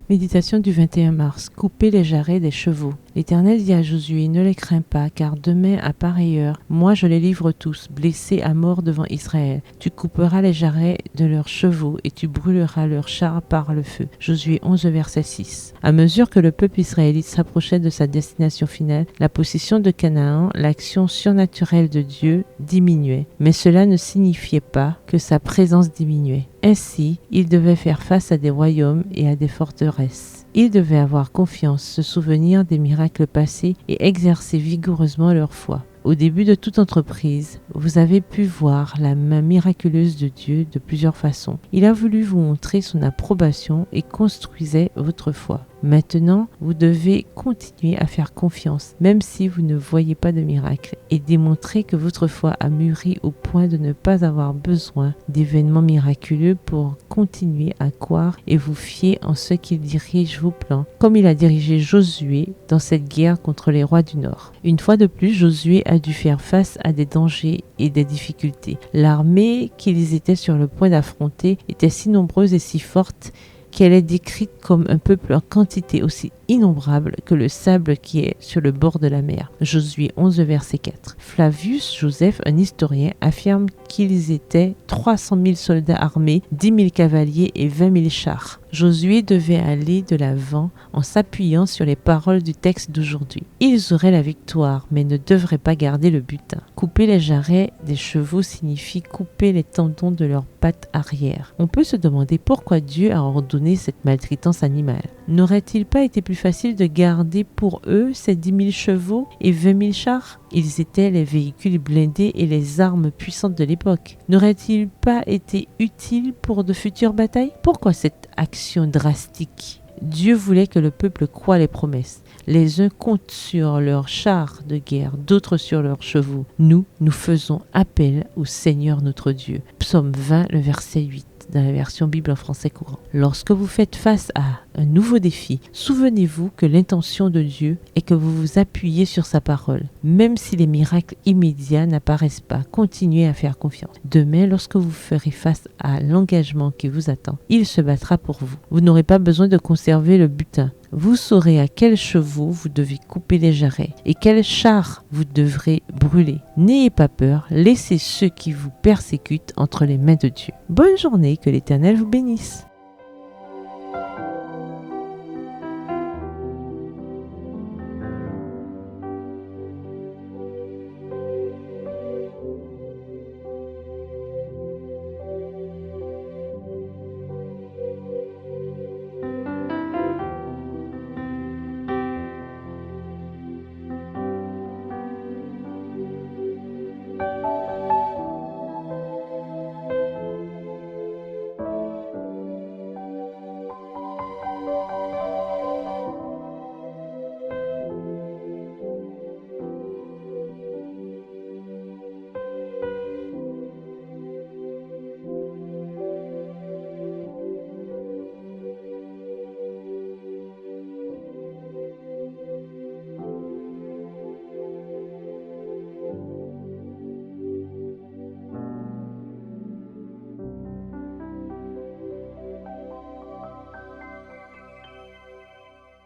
Méditation du 21 mars. Coupez les jarrets des chevaux. L'Éternel dit à Josué, ne les crains pas, car demain à pareille heure, moi je les livre tous, blessés à mort devant Israël. Tu couperas les jarrets de leurs chevaux et tu brûleras leurs chars par le feu. Josué 11, verset 6. À mesure que le peuple israélite s'approchait de sa destination finale, la possession de Canaan, l'action surnaturelle de Dieu, diminuait. Mais cela ne signifiait pas que sa présence diminuait. Ainsi, il devait faire face à des royaumes et à des forteresses. Ils devaient avoir confiance, se souvenir des miracles passés et exercer vigoureusement leur foi. Au début de toute entreprise, vous avez pu voir la main miraculeuse de Dieu de plusieurs façons. Il a voulu vous montrer son approbation et construisait votre foi. Maintenant, vous devez continuer à faire confiance, même si vous ne voyez pas de miracle, et démontrer que votre foi a mûri au point de ne pas avoir besoin d'événements miraculeux pour continuer à croire et vous fier en ce qu'il dirige vos plans, comme il a dirigé Josué dans cette guerre contre les rois du Nord. Une fois de plus, Josué a dû faire face à des dangers et des difficultés. L'armée qu'ils étaient sur le point d'affronter était si nombreuse et si forte qu'elle est décrite comme un peuple en quantité aussi innombrable que le sable qui est sur le bord de la mer. Josué 11, verset 4. Flavius Joseph, un historien, affirme qu'ils étaient 300 000 soldats armés, 10 000 cavaliers et 20 000 chars. Josué devait aller de l'avant en s'appuyant sur les paroles du texte d'aujourd'hui. Ils auraient la victoire, mais ne devraient pas garder le butin. Couper les jarrets des chevaux signifie couper les tendons de leurs pattes arrière. On peut se demander pourquoi Dieu a ordonné cette maltraitance animale. N'aurait-il pas été plus facile de garder pour eux ces 10 000 chevaux et 20 000 chars? Ils étaient les véhicules blindés et les armes puissantes de l'époque. N'aurait-il pas été utile pour de futures batailles? Pourquoi cette action drastique? Dieu voulait que le peuple croie les promesses. Les uns comptent sur leurs chars de guerre, d'autres sur leurs chevaux. Nous faisons appel au Seigneur notre Dieu. Psaume 20, le verset 8. Dans la version Bible en français courant. Lorsque vous faites face à un nouveau défi, souvenez-vous que l'intention de Dieu est que vous vous appuyez sur sa parole. Même si les miracles immédiats n'apparaissent pas, continuez à faire confiance. Demain, lorsque vous ferez face à l'engagement qui vous attend, il se battra pour vous. Vous n'aurez pas besoin de conserver le butin. Vous saurez à quels chevaux vous devez couper les jarrets et quels chars vous devrez brûler. N'ayez pas peur, laissez ceux qui vous persécutent entre les mains de Dieu. Bonne journée, que l'Éternel vous bénisse.